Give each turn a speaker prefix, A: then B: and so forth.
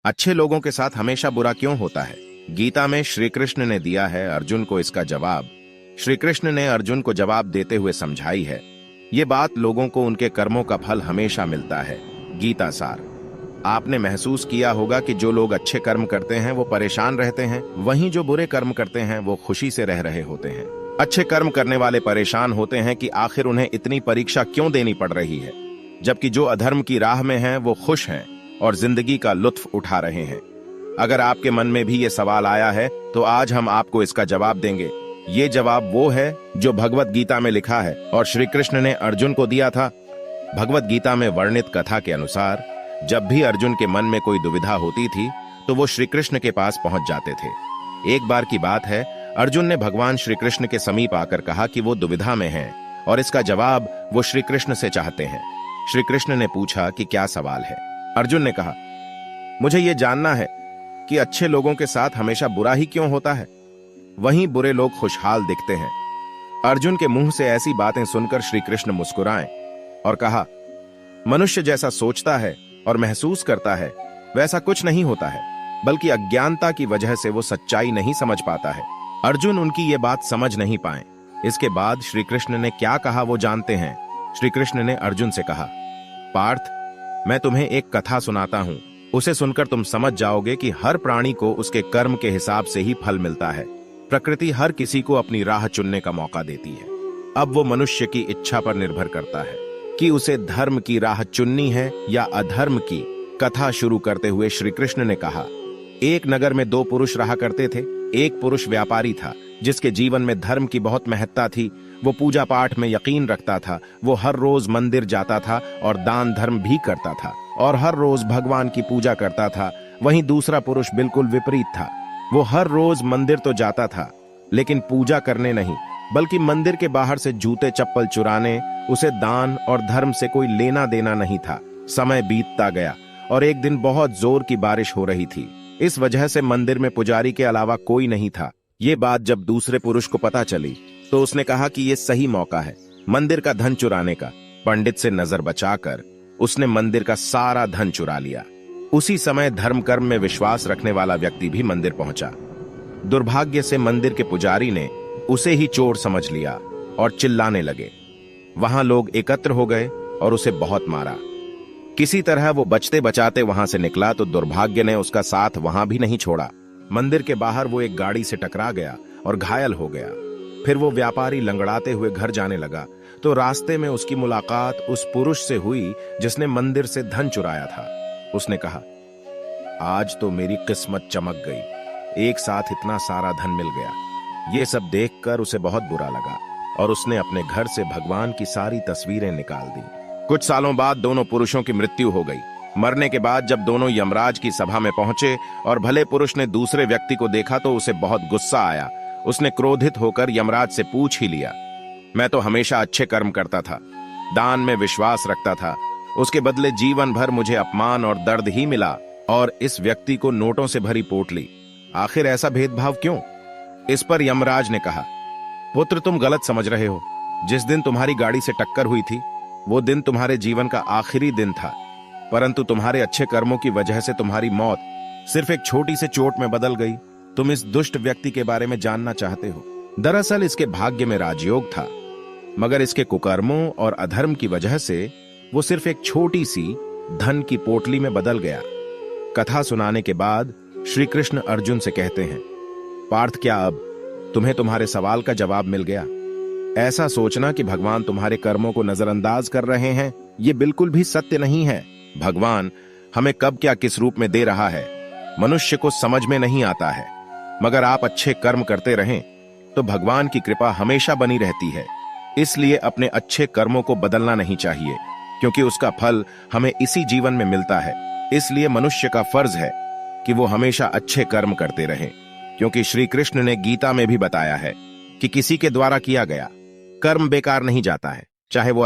A: अच्छे लोगों के साथ हमेशा बुरा क्यों होता है? गीता में श्री कृष्ण ने दिया है अर्जुन को इसका जवाब। श्री कृष्ण ने अर्जुन को जवाब देते हुए समझाई है, ये बात लोगों को उनके कर्मों का फल हमेशा मिलता है। गीता सार। आपने महसूस किया होगा कि जो लोग अच्छे कर्म करते हैं वो परेशान रहते हैं, वहीं जो बुरे कर्म करते हैं वो खुशी से रह रहे होते हैं। अच्छे कर्म करने वाले परेशान होते हैं कि आखिर उन्हें इतनी परीक्षा क्यों देनी पड़ रही है, जबकि जो अधर्म की राह में हैं वो खुश हैं और जिंदगी का लुत्फ उठा रहे हैं। अगर आपके मन में भी ये सवाल आया है तो आज हम आपको इसका जवाब देंगे। ये जवाब वो है जो भगवत गीता में लिखा है और श्री कृष्ण ने अर्जुन को दिया था। भगवत गीता में वर्णित कथा के अनुसार जब भी अर्जुन के मन में कोई दुविधा होती थी तो वो श्री कृष्ण के पास पहुंच जाते थे। एक बार की बात है, अर्जुन ने भगवान श्री कृष्ण के समीप आकर कहा कि वो दुविधा में हैं और इसका जवाब वो श्री कृष्ण से चाहते हैं। श्री कृष्ण ने पूछा कि क्या सवाल है? अर्जुन ने कहा, मुझे ये जानना है कि अच्छे लोगों के साथ हमेशा बुरा ही क्यों होता है, वहीं बुरे लोग खुशहाल दिखते हैं। अर्जुन के मुंह से ऐसी बातें सुनकर श्री कृष्ण मुस्कुराए और कहा, मनुष्य जैसा सोचता है और महसूस करता है वैसा कुछ नहीं होता है, बल्कि अज्ञानता की वजह से वो सच्चाई नहीं समझ पाता है। अर्जुन उनकी ये बात समझ नहीं पाए। इसके बाद श्री कृष्ण ने क्या कहा वो जानते हैं। श्री कृष्ण ने अर्जुन से कहा, पार्थ, मैं तुम्हें एक कथा सुनाता हूं, उसे सुनकर तुम समझ जाओगे कि हर प्राणी को उसके कर्म के हिसाब से ही फल मिलता है। प्रकृति हर किसी को अपनी राह चुनने का मौका देती है। अब वो मनुष्य की इच्छा पर निर्भर करता है कि उसे धर्म की राह चुननी है या अधर्म की। कथा शुरू करते हुए श्री कृष्ण ने कहा, एक नगर में दो पुरुष रहा करते थे। एक पुरुष व्यापारी था जिसके जीवन में धर्म की बहुत महत्ता थी। वो पूजा पाठ में यकीन रखता था। वो हर रोज मंदिर जाता था और दान धर्म भी करता था और हर रोज भगवान की पूजा करता था। वहीं दूसरा पुरुष बिल्कुल विपरीत था। वो हर रोज मंदिर तो जाता था लेकिन पूजा करने नहीं, बल्कि मंदिर के बाहर से जूते चप्पल चुराने। उसे दान और धर्म से कोई लेना देना नहीं था। समय बीतता गया और एक दिन बहुत जोर की बारिश हो रही थी। इस वजह से मंदिर में पुजारी के अलावा कोई नहीं था। ये बात जब दूसरे पुरुष को पता चली तो उसने कहा कि ये सही मौका है मंदिर का धन चुराने का। पंडित से नजर बचाकर उसने मंदिर का सारा धन चुरा लिया। उसी समय धर्म कर्म में विश्वास रखने वाला व्यक्ति भी मंदिर पहुंचा। दुर्भाग्य से मंदिर के पुजारी ने उसे ही चोर समझ लिया और चिल्लाने लगे। वहां लोग एकत्र हो गए और उसे बहुत मारा। किसी तरह वो बचते बचाते वहां से निकला तो दुर्भाग्य ने उसका साथ वहां भी नहीं छोड़ा। मंदिर के बाहर वो एक गाड़ी से टकरा गया और घायल हो गया। फिर वो व्यापारी लंगड़ाते हुए घर जाने लगा तो रास्ते में उसकी मुलाकात उस पुरुष से हुई जिसने मंदिर से धन चुराया था। उसने कहा, आज तो मेरी किस्मत चमक गई, एक साथ इतना सारा धन मिल गया। ये सब देखकर उसे बहुत बुरा लगा और उसने अपने घर से भगवान की सारी तस्वीरें निकाल दी। कुछ सालों बाद दोनों पुरुषों की मृत्यु हो गई। मरने के बाद जब दोनों यमराज की सभा में पहुंचे और भले पुरुष ने दूसरे व्यक्ति को देखा तो उसे बहुत गुस्सा आया। उसने क्रोधित होकर यमराज से पूछ ही लिया, मैं तो हमेशा अच्छे कर्म करता था, दान में विश्वास रखता था, उसके बदले जीवन भर मुझे अपमान और दर्द ही मिला और इस व्यक्ति को नोटों से भरी पोटली। आखिर ऐसा भेदभाव क्यों? इस पर यमराज ने कहा, पुत्र, तुम गलत समझ रहे हो। जिस दिन तुम्हारी गाड़ी से टक्कर हुई थी वो दिन तुम्हारे जीवन का आखिरी दिन था, परंतु तुम्हारे अच्छे कर्मों की वजह से तुम्हारी मौत सिर्फ एक छोटी सी चोट में बदल गई। तुम इस दुष्ट व्यक्ति के बारे में जानना चाहते हो। दरअसल इसके भाग्य में राजयोग था, मगर इसके कुकर्मों और अधर्म की वजह से वो सिर्फ एक छोटी सी धन की पोटली में बदल गया। कथा सुनाने के बाद श्री कृष्ण अर्जुन से कहते हैं, पार्थ, क्या अब तुम्हें तुम्हारे सवाल का जवाब मिल गया? ऐसा सोचना कि भगवान तुम्हारे कर्मों को नजरअंदाज कर रहे हैं, ये बिल्कुल भी सत्य नहीं है। भगवान हमें कब क्या किस रूप में दे रहा है मनुष्य को समझ में नहीं आता है, मगर आप अच्छे कर्म करते रहें तो भगवान की कृपा हमेशा बनी रहती है। इसलिए अपने अच्छे कर्मों को बदलना नहीं चाहिए, क्योंकि उसका फल हमें इसी जीवन में मिलता है। इसलिए मनुष्य का फर्ज है कि वो हमेशा अच्छे कर्म करते रहें, क्योंकि श्री कृष्ण ने गीता में भी बताया है कि किसी के द्वारा किया गया कर्म बेकार नहीं जाता है, चाहे वो